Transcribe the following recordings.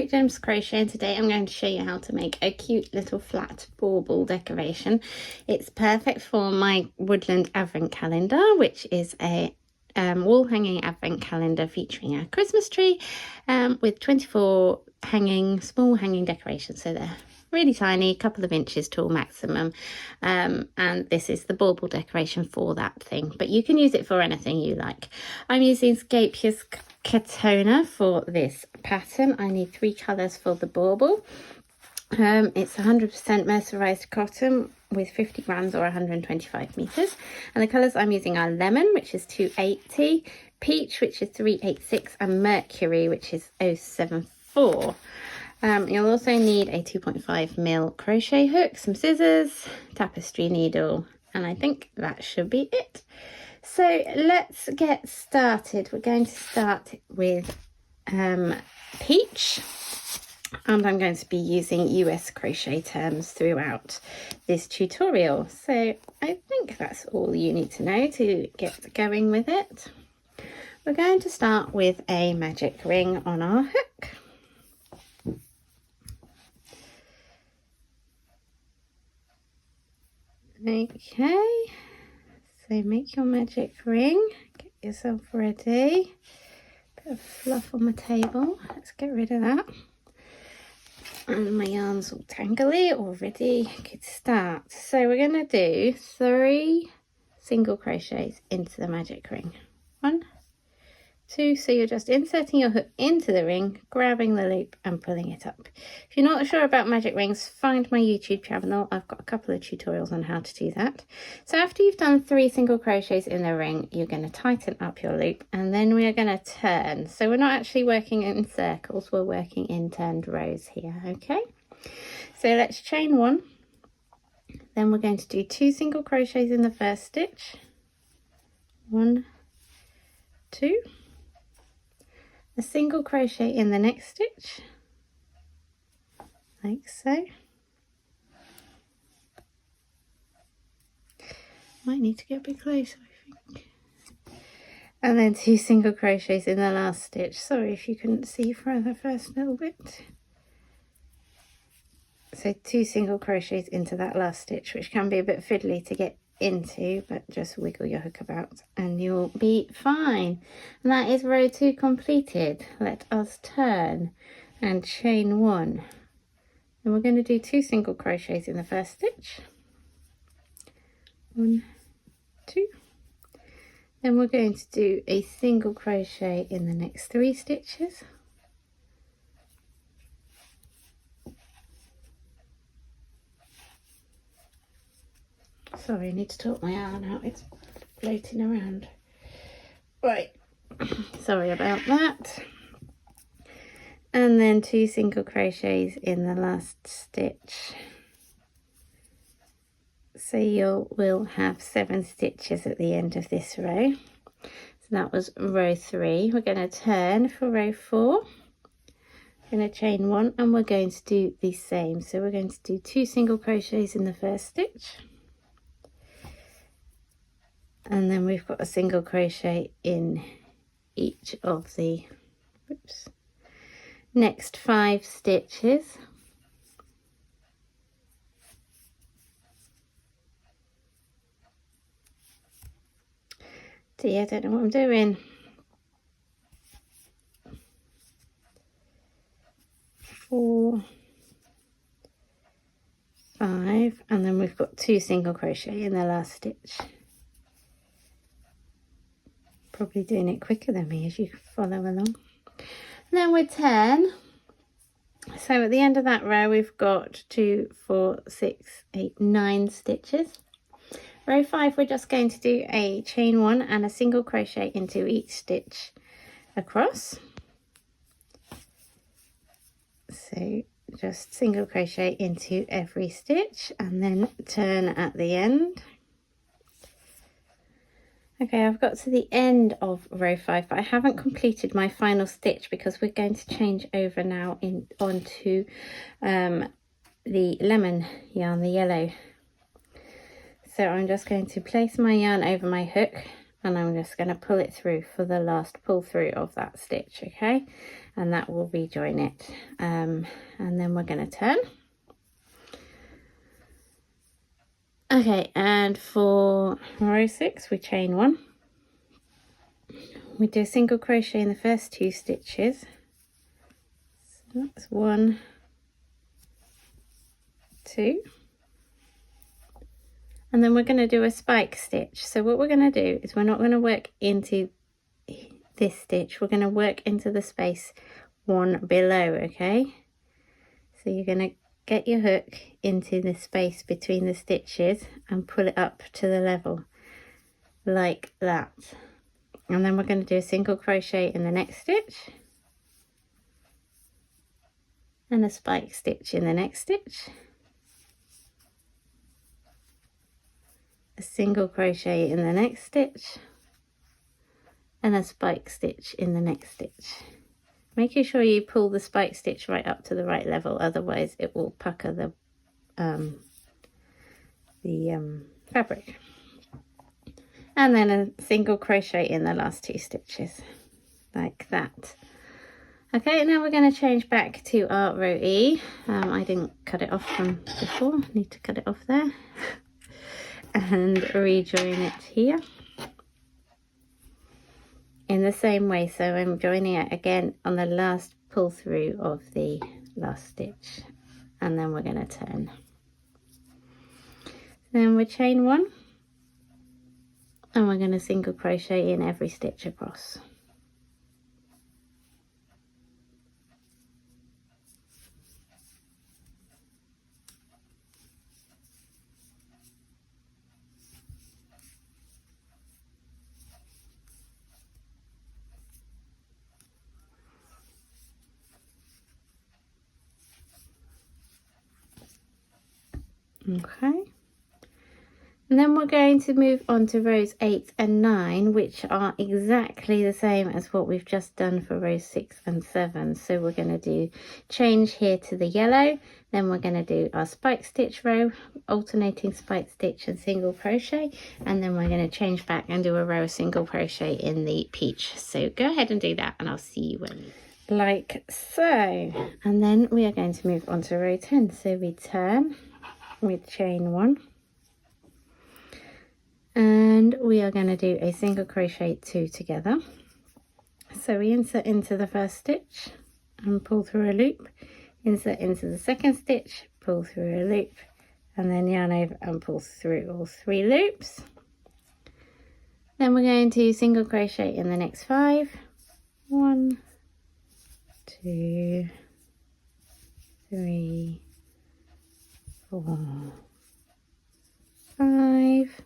Sweet Gems Crochet, and today I'm going to show you how to make a cute little flat bauble decoration. It's perfect for my Woodland Advent Calendar, which is a wall hanging advent calendar featuring a Christmas tree with 24 small hanging decorations. So they're really tiny, a couple of inches tall maximum, and this is the bauble decoration for that thing, but you can use it for anything you like. I'm using Scheepjes Catona for this pattern. I need 3 colours for the bauble. It's 100% mercerized cotton with 50 grams or 125 meters, and the colours I'm using are lemon, which is 280, peach, which is 386, and mercury, which is 074. You'll also need a 2.5mm crochet hook, some scissors, tapestry needle, and I think that should be it. So let's get started. We're going to start with peach, and I'm going to be using US crochet terms throughout this tutorial. So I think that's all you need to know to get going with it. We're going to start with a magic ring on our hook. Okay, so make your magic ring, get yourself ready. Bit of fluff on my table, let's get rid of that. And my yarn's all tangly already, good start. So we're going to do 3 single crochets into the magic ring. 1, 2, so you're just inserting your hook into the ring, grabbing the loop and pulling it up. If you're not sure about magic rings, find my YouTube channel. I've got a couple of tutorials on how to do that. So after you've done 3 single crochets in the ring, you're going to tighten up your loop, and then we are going to turn. So we're not actually working in circles, we're working in turned rows here, okay? So let's chain 1. Then we're going to do 2 single crochets in the first stitch. 1, 2. A single crochet in the next stitch, like so. Might need to get a bit closer, I think. And then 2 single crochets in the last stitch. Sorry if you couldn't see for the first little bit. So 2 single crochets into that last stitch, which can be a bit fiddly to get into, but just wiggle your hook about and you'll be fine. And that is row 2 completed. Let us turn and chain 1, and we're going to do 2 single crochets in the first stitch. 1, 2. Then we're going to do a single crochet in the next 3 stitches. Sorry, I need to talk my yarn out, it's floating around. Right, sorry about that. And then 2 single crochets in the last stitch. So you will have 7 stitches at the end of this row. So that was row 3. We're going to turn for row 4. We're going to chain 1, and we're going to do the same. So we're going to do 2 single crochets in the first stitch. And then we've got a single crochet in each of the next 5 stitches. See, I don't know what I'm doing. 4, 5, and then we've got 2 single crochet in the last stitch. Probably doing it quicker than me as you follow along. And then we turn. So at the end of that row we've got 2, 4, 6, 8, 9 stitches. Row 5 we're just going to do a chain 1 and a single crochet into each stitch across. So just single crochet into every stitch and then turn at the end. Okay, I've got to the end of row 5, but I haven't completed my final stitch because we're going to change over now onto the lemon yarn, the yellow. So I'm just going to place my yarn over my hook, and I'm just going to pull it through for the last pull through of that stitch, okay, and that will rejoin it. And then we're going to turn. Okay, and for row 6 we chain 1, we do a single crochet in the first 2 stitches, so that's 1, 2, and then we're going to do a spike stitch. So what we're going to do is we're not going to work into this stitch, we're going to work into the space 1 below, okay? So you're going to get your hook into the space between the stitches and pull it up to the level like that, and then we're going to do a single crochet in the next stitch and a spike stitch in the next stitch, a single crochet in the next stitch and a spike stitch in the next stitch, making sure you pull the spike stitch right up to the right level, otherwise it will pucker the fabric. And then a single crochet in the last 2 stitches like that. Okay, now we're going to change back to our row E. I didn't cut it off from before, need to cut it off there and rejoin it here in the same way. So I'm joining it again on the last pull through of the last stitch, and then we're going to turn. Then we chain 1 and we're going to single crochet in every stitch across. Okay, and then we're going to move on to rows 8 and 9, which are exactly the same as what we've just done for rows 6 and 7. So we're going to do change here to the yellow, then we're going to do our spike stitch row, alternating spike stitch and single crochet, and then we're going to change back and do a row of single crochet in the peach. So go ahead and do that and I'll see you when like so. And then we are going to move on to row 10. So we turn with chain 1 and we are going to do a single crochet 2 together. So we insert into the first stitch and pull through a loop, insert into the second stitch, pull through a loop, and then yarn over and pull through all 3 loops. Then we're going to single crochet in the next 5, 1, 2, 3, 4, 5,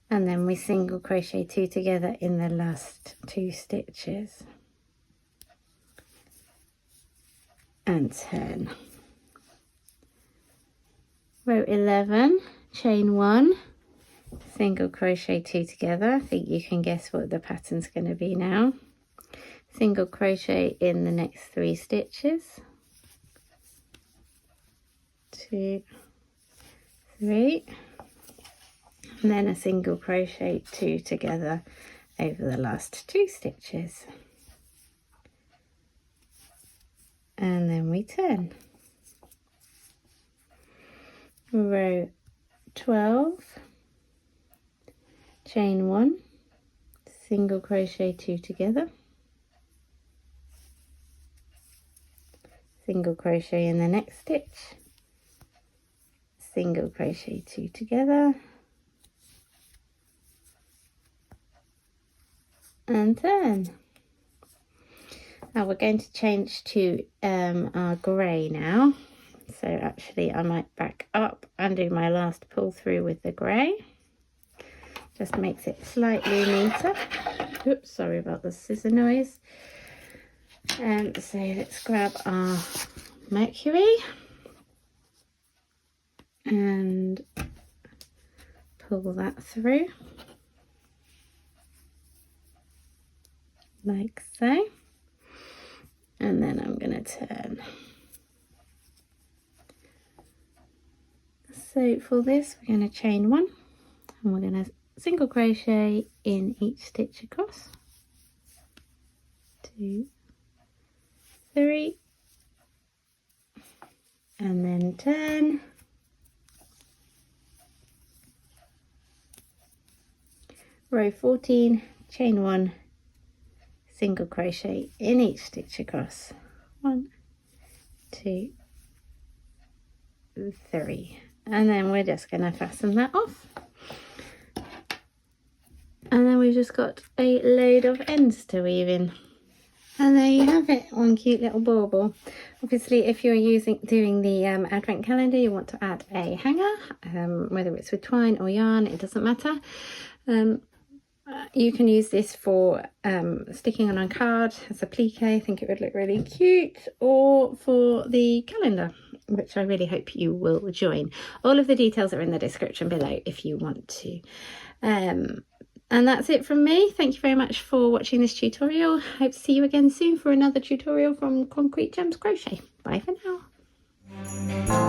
and then we single crochet 2 together in the last 2 stitches and turn. Row 11, chain 1, single crochet 2 together. I think you can guess what the pattern's going to be now. Single crochet in the next 3 stitches, 2, 3, and then a single crochet 2 together over the last 2 stitches, and then we turn. Row 12, chain 1, single crochet 2 together, single crochet in the next stitch, single crochet 2 together, and turn. Now we're going to change to our grey now. So actually I might back up and do my last pull through with the grey. Just makes it slightly neater. Oops, sorry about the scissor noise. So let's grab our Mercury and pull that through like so, and then I'm going to turn. So for this we're going to chain 1 and we're going to single crochet in each stitch across, 2, 3, and then turn, row 14, chain 1, single crochet in each stitch across, 1, 2, 3, and then we're just going to fasten that off. And then we've just got a load of ends to weave in. And there you have it, one cute little bauble. Obviously, if you're doing the advent calendar, you want to add a hanger, whether it's with twine or yarn, it doesn't matter. You can use this for sticking on a card as a plique. I think it would look really cute, or for the calendar, which I really hope you will join. All of the details are in the description below if you want to. And that's it from me. Thank you very much for watching this tutorial. Hope to see you again soon for another tutorial from Concrete Gems Crochet. Bye for now.